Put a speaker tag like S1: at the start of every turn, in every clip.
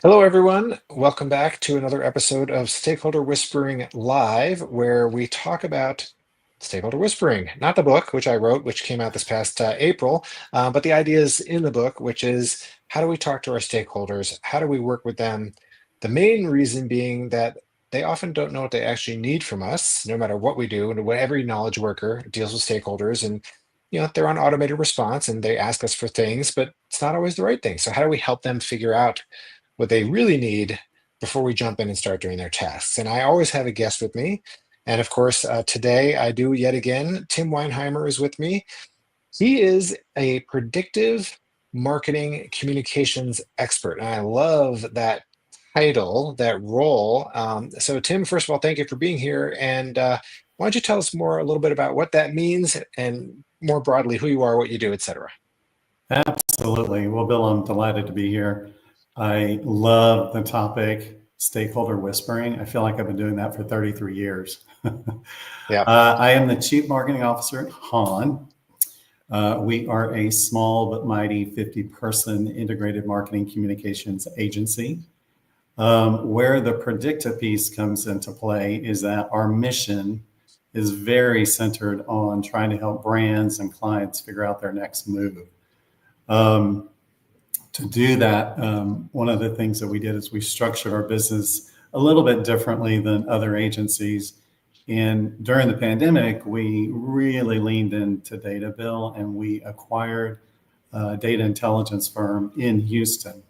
S1: Hello, everyone. Welcome back to another episode of Stakeholder Whispering Live, where we talk about stakeholder whispering, not the book, which I wrote, which came out this past April, but the ideas in the book, which is how do we talk to our stakeholders? How do we work with them? The main reason being that they often don't know what they actually need from us, no matter what we do. And every knowledge worker deals with stakeholders, and they're on automated response and they ask us for things, but it's not always the right thing. So how do we help them figure out what they really need before we jump in and start doing their tasks? And I always have a guest with me. And of course, today I do yet again. Tim Weinheimer is with me. He is a predictive marketing communications expert. And I love that title, that role. So, Tim, first of all, thank you for being here. And why don't you tell us more, a little bit about what that means and more broadly, who you are, what you do, et cetera.
S2: Absolutely. Well, Bill, I'm delighted to be here. I love the topic, stakeholder whispering. I feel like I've been doing that for 33 years.
S1: Yeah.
S2: I am the Chief Marketing Officer at HAN. We are a small but mighty 50-person integrated marketing communications agency. Where the predictive piece comes into play is that our mission is very centered on trying to help brands and clients figure out their next move. To do that, one of the things that we did is we structured our business a little bit differently than other agencies. And during the pandemic, we really leaned into data, Bill, and we acquired a data intelligence firm in Houston.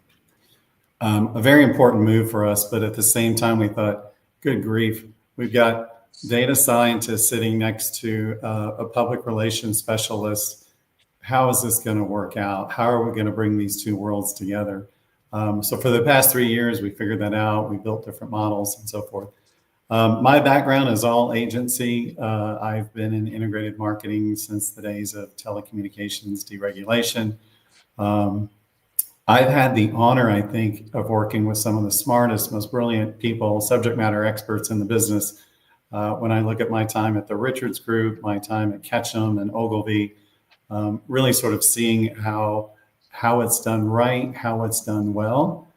S2: A very important move for us, but at the same time, we thought, good grief, we've got data scientists sitting next to a public relations specialist. How is this going to work out? How are we going to bring these two worlds together? So for the past 3 years, we figured that out. We built different models and so forth. My background is all agency. I've been in integrated marketing since the days of telecommunications deregulation. I've had the honor, I think, of working with some of the smartest, most brilliant people, subject matter experts in the business. When I look at my time at the Richards Group, my time at Ketchum and Ogilvy, really sort of seeing how it's done right, how it's done well,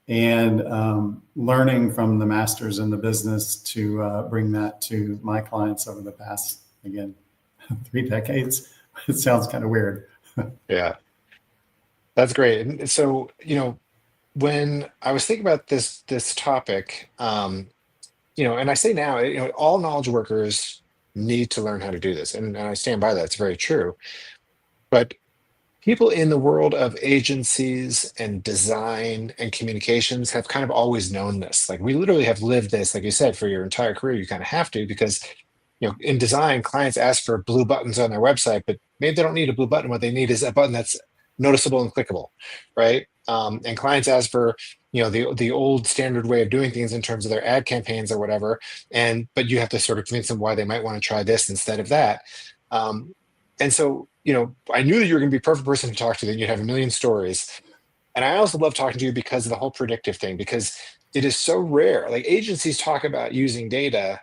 S2: and learning from the masters in the business to bring that to my clients over the past, again, 3 decades. It sounds kind of weird.
S1: Yeah. That's great. And so, when I was thinking about this topic, and I say now, all knowledge workers need to learn how to do this, and I stand by that. It's very true. But people in the world of agencies and design and communications have kind of always known this. Like we literally have lived this, like you said, for your entire career. You kind of have to because in design, clients ask for blue buttons on their website, but maybe they don't need a blue button. What they need is a button that's noticeable and clickable, right? And clients ask for the old standard way of doing things in terms of their ad campaigns or whatever. But you have to sort of convince them why they might want to try this instead of that. And so, I knew that you were going to be a perfect person to talk to, that you'd have a million stories. And I also love talking to you because of the whole predictive thing, because it is so rare. Like agencies talk about using data,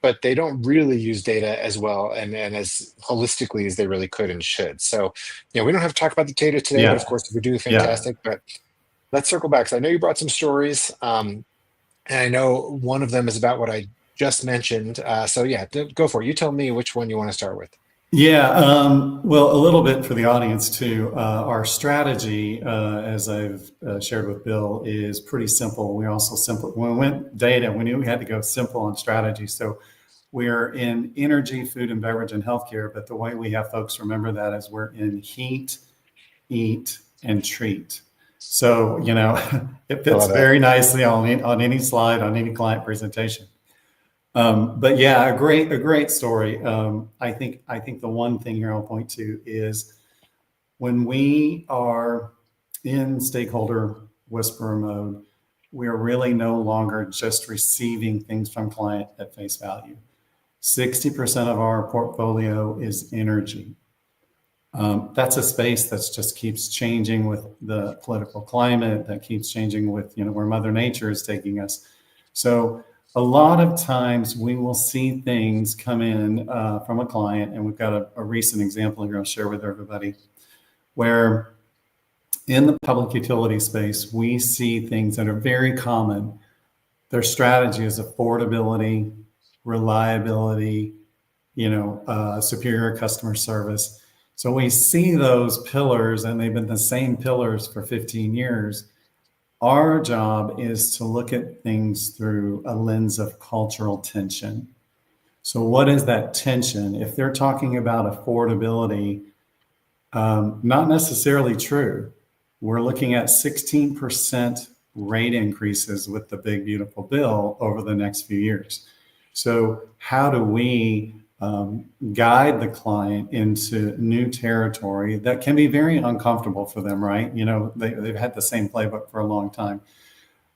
S1: but they don't really use data as well and as holistically as they really could and should. So, we don't have to talk about the data today, but of
S2: Yeah,
S1: course, if we do,
S2: yeah.
S1: fantastic. But let's circle back. So I know you brought some stories, and I know one of them is about what I just mentioned. So yeah, go for it. You tell me which one you want to start with.
S2: Yeah, well, a little bit for the audience too. Our strategy, as I've shared with Bill, is pretty simple. We also simple when we went data, we knew we had to go simple on strategy. So we're in energy, food and beverage, and healthcare. But the way we have folks remember that is we're in heat, eat, and treat. So it
S1: I
S2: fits
S1: love that.
S2: very nicely on any slide, on any client presentation. But yeah, a great story. I think the one thing here I'll point to is when we are in stakeholder whisperer mode, we are really no longer just receiving things from client at face value. 60% of our portfolio is energy. That's a space that just keeps changing with the political climate, that keeps changing with where Mother Nature is taking us. So a lot of times we will see things come in from a client, and we've got a recent example here I'll share with everybody, where in the public utility space, we see things that are very common. Their strategy is affordability, reliability, superior customer service. So we see those pillars, and they've been the same pillars for 15 years. Our job is to look at things through a lens of cultural tension. So what is that tension? If they're talking about affordability, not necessarily true. We're looking at 16% rate increases with the big, beautiful bill over the next few years. So how do we guide the client into new territory that can be very uncomfortable for them, right? They've had the same playbook for a long time.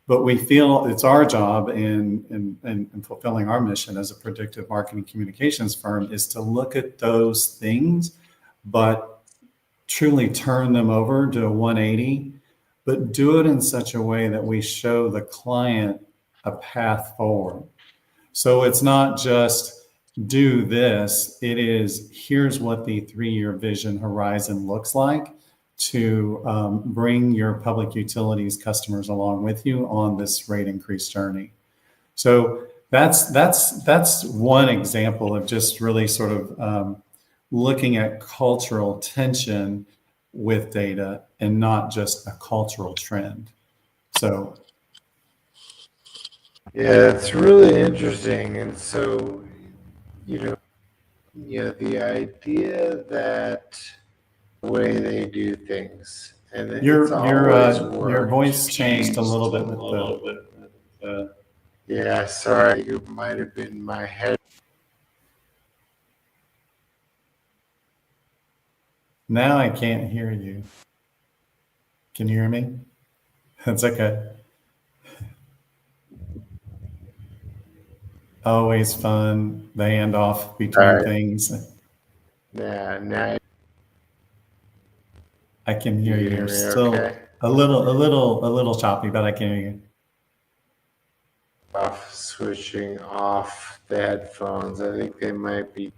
S2: But we feel it's our job in fulfilling our mission as a predictive marketing communications firm is to look at those things, but truly turn them over to a 180, but do it in such a way that we show the client a path forward. So it's not just do this, it is here's what the 3-year vision horizon looks like to bring your public utilities customers along with you on this rate increase journey. So that's one example of just really sort of looking at cultural tension with data and not just a cultural trend. So
S3: yeah, it's really interesting. And so, the idea that the way they do things, and
S2: your voice changed a little bit with the
S3: yeah, sorry, it might have been my head.
S2: Now I can't hear you. Can you hear me? That's okay. Always fun. The handoff between things.
S3: Yeah, now
S2: I can hear you.
S3: me
S2: Still
S3: okay?
S2: a little choppy, but I can hear you.
S3: Switching off the headphones. I think they might be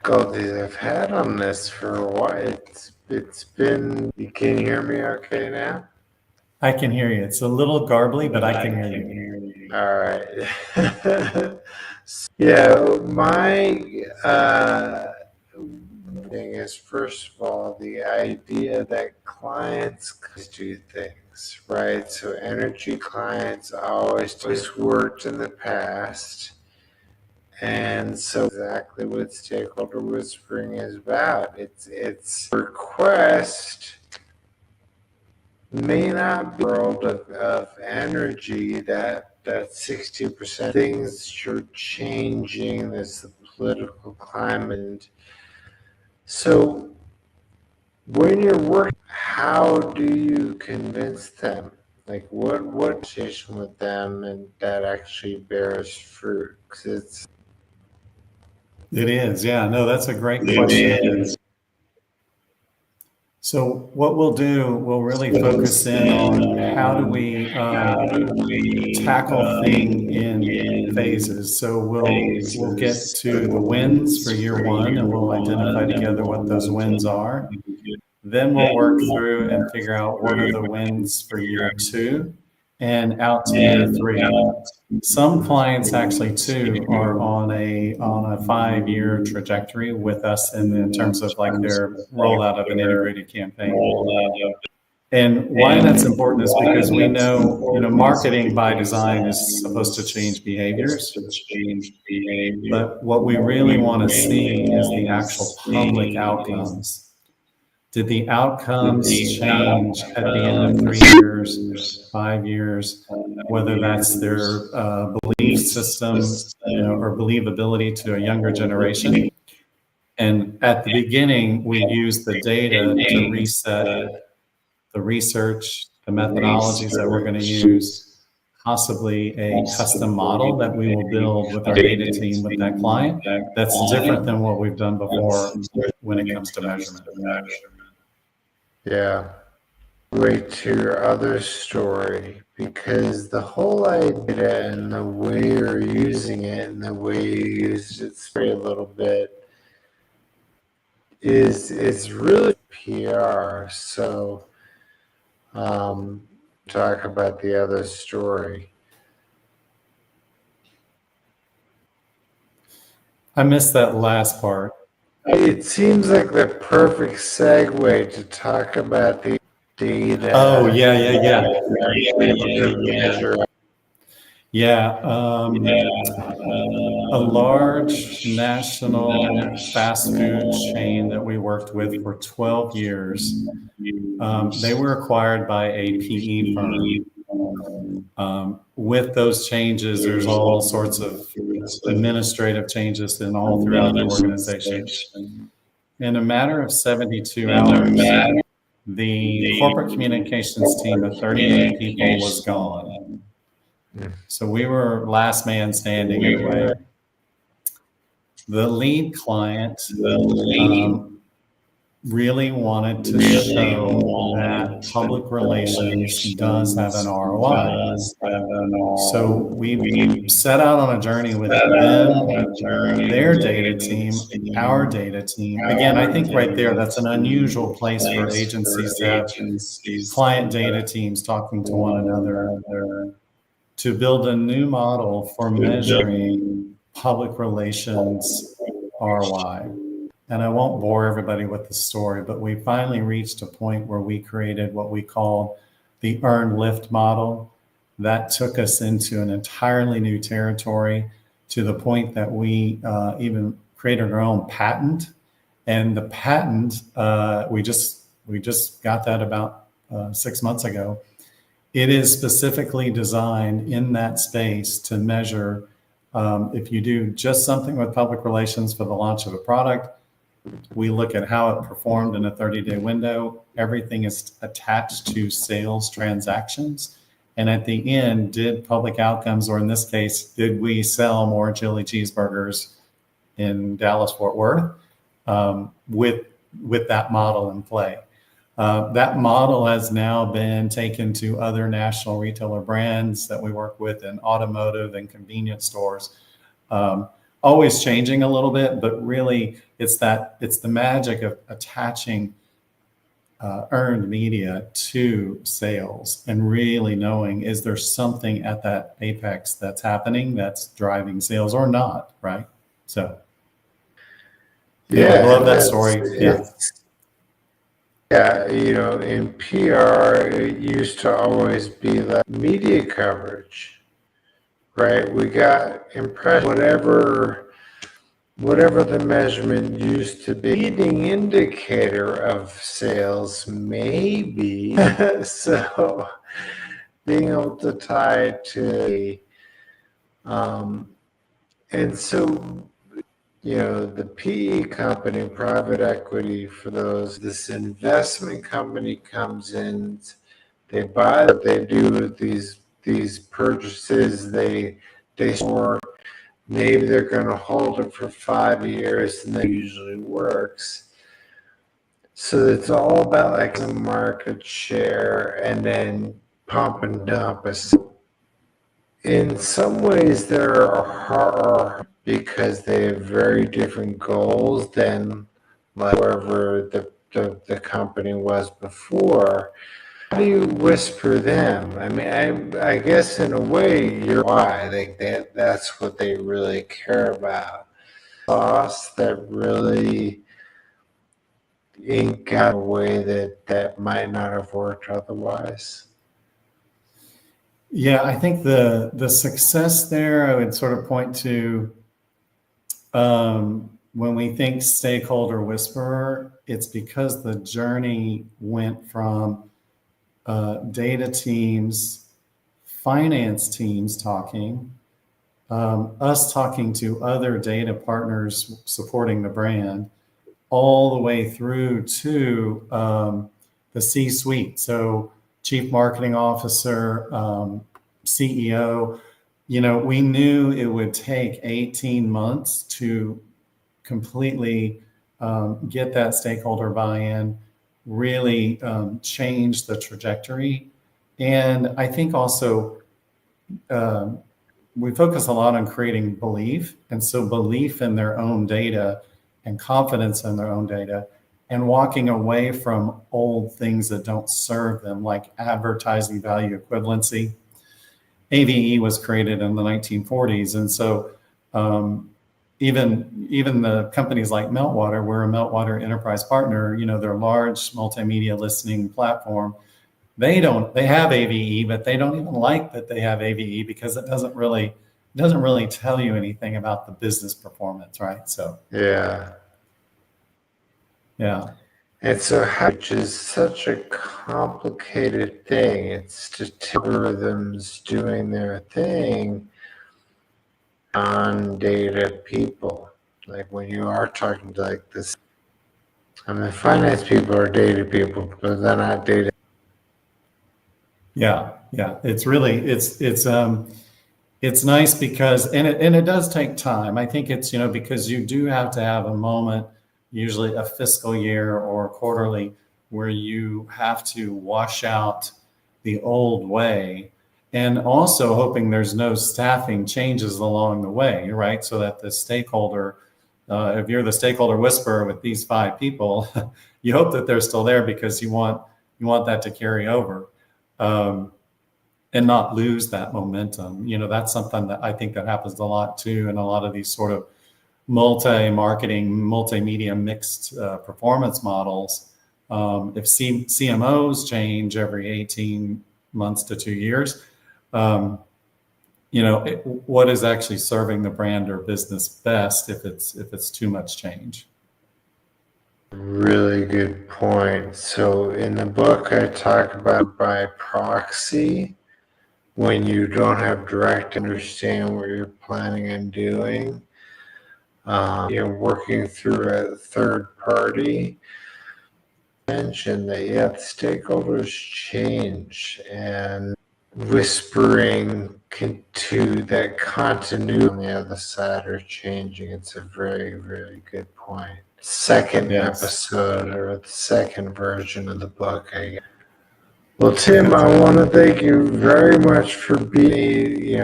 S3: difficulties I've had on this for a while. It's been. You can hear me okay now?
S2: I can hear you. It's a little garbly, but I can hear you.
S3: All right. Yeah, my thing is, first of all, the idea that clients do things, right? So energy clients always worked in the past. And so exactly what stakeholder whispering is about. It's request may not be a world of energy that 60% things are changing, this political climate. So when you're working, how do you convince them? Like what conversation with them and that actually bears fruit? Because
S2: It is. Yeah, no, that's a great question. So what we'll do, we'll really focus in on how do we tackle thing in phases. So we'll get to the wins for year one, and we'll identify together what those wins are. Then we'll work through and figure out what are the wins for year two and out to year three. Some clients actually too are on a 5-year trajectory with us in terms of like their rollout of an integrated campaign. And why that's important is because we know, marketing by design is supposed to change behaviors. But what we really want to see is the actual public outcomes. Did the outcomes change at the end of 3 years, 5 years, whether that's their belief system, or believability to a younger generation? And at the beginning, we use the data to reset the research, the methodologies that we're going to use, possibly a custom model that we will build with our data team with that client that's different than what we've done before when it comes to measurement.
S3: yeah. Way to your other story, because the whole idea and the way you're using it and the way you used it a little bit is really PR. So talk about the other story.
S2: I missed that last part.
S3: It seems like the perfect segue to talk about the data.
S2: Oh, yeah. Yeah. A large national fast food chain that we worked with for 12 years. They were acquired by a PE firm. With those changes, there's all sorts of administrative changes and all throughout the organization. In a matter of 72 hours, the corporate communications team of 38 people was gone. So we were last man standing in a way. The lead client really wanted to show that public relations does have an ROI. So we set out on a journey with them, their data team, our data team. Again, I think right there, that's an unusual place for agencies to have client data teams talking to one another to build a new model for measuring public relations ROI. And I won't bore everybody with the story, but we finally reached a point where we created what we call the earn lift model. That took us into an entirely new territory, to the point that we even created our own patent. And the patent, we just got that about 6 months ago. It is specifically designed in that space to measure if you do just something with public relations for the launch of a product. We look at how it performed in a 30-day window. Everything is attached to sales transactions. And at the end, did public outcomes, or in this case, did we sell more chili cheeseburgers in Dallas-Fort Worth with that model in play? That model has now been taken to other national retailer brands that we work with in automotive and convenience stores. Always changing a little bit, but really it's the magic of attaching earned media to sales and really knowing, is there something at that apex that's happening that's driving sales or not, right? So I love that story.
S3: Yeah, in PR, it used to always be like media coverage. Right, we got impression, whatever the measurement used to be, leading indicator of sales, maybe. So being able to tie it to, and so the PE company, private equity, for those, this investment company comes in, they buy, they do these purchases, they store, maybe they're going to hold it for 5 years, and that usually works. So it's all about like the market share and then pump and dump. In some ways, there are hard because they have very different goals than like wherever the company was before. How do you whisper them? I mean, I guess in a way, you're why. That's what they really care about. Sauce that really ink out a way that might not have worked otherwise.
S2: Yeah, I think the success there, I would sort of point to when we think stakeholder whisperer, it's because the journey went from data teams, finance teams talking, us talking to other data partners supporting the brand, all the way through to the C-suite. So chief marketing officer, CEO, we knew it would take 18 months to completely get that stakeholder buy-in, really change the trajectory. And I think also we focus a lot on creating belief. And so belief in their own data and confidence in their own data, and walking away from old things that don't serve them, like advertising value equivalency. AVE was created in the 1940s, and so even the companies like Meltwater, we're a Meltwater enterprise partner. They're a large multimedia listening platform. They have AVE, but they don't even like that they have AVE because it doesn't really tell you anything about the business performance, right? So
S3: Yeah.
S2: yeah.
S3: And so, which is such a complicated thing. It's just algorithms doing their thing on data people. Like when you are talking to like this, I mean, finance people are data people, but they're not data.
S2: Yeah. It's really it's nice because and it does take time. I think it's because you do have to have a moment, usually a fiscal year or quarterly, where you have to wash out the old way, and also hoping there's no staffing changes along the way, right? So that the stakeholder, if you're the stakeholder whisperer with these 5 people, you hope that they're still there because you want that to carry over. And not lose that momentum. That's something that I think that happens a lot too in a lot of these sort of multi-marketing, multimedia mixed performance models. If CMOs change every 18 months to 2 years, what is actually serving the brand or business best if it's too much change?
S3: Really good point. So in the book, I talk about by proxy. When you don't have direct understand what you're planning on doing, you're working through a third party. Mention that the stakeholders change and whispering to that continuity on the other side are changing. It's a very, very good point. Second episode or the second version of the book, I guess. Well, Tim, I want to thank you very much for being,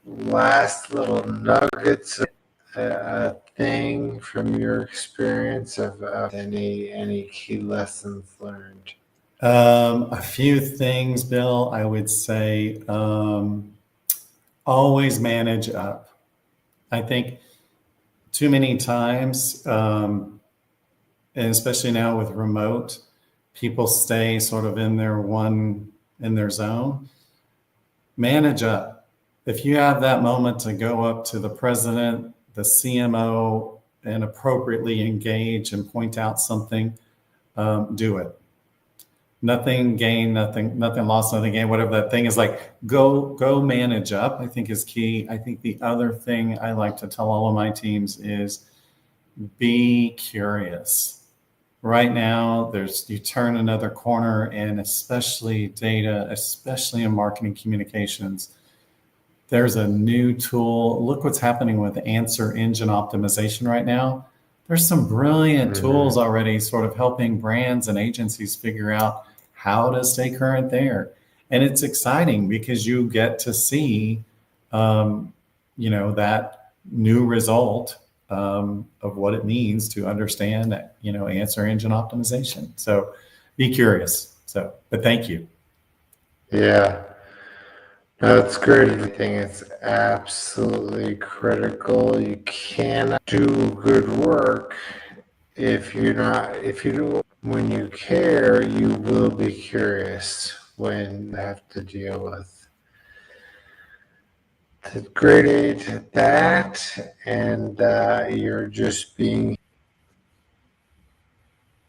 S3: last little nuggets of a thing from your experience of any key lessons learned.
S2: A few things, Bill. I would say always manage up. I think too many times, and especially now with remote, people stay sort of in their zone. Manage up. If you have that moment to go up to the president, the CMO, and appropriately engage and point out something, do it. Nothing gained, nothing lost, nothing gained, whatever that thing is. Like, go manage up, I think, is key. I think the other thing I like to tell all of my teams is be curious. Right now, you turn another corner, and especially data, especially in marketing communications, there's a new tool. Look what's happening with answer engine optimization right now. There's some brilliant tools already sort of helping brands and agencies figure out how to stay current there. And it's exciting because you get to see, that new result of what it means to understand, answer engine optimization. So be curious. But thank you.
S3: Yeah. No, it's great. Everything is absolutely critical. You cannot do good work if you do. When you care, you will be curious when you have to deal with the great age at that, and you're just being.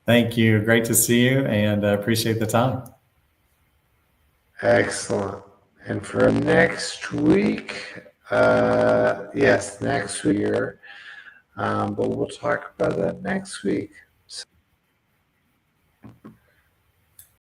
S2: Thank you. Great to see you, and appreciate the time.
S3: Excellent. And for next week, yes, next year, but we'll talk about that next week.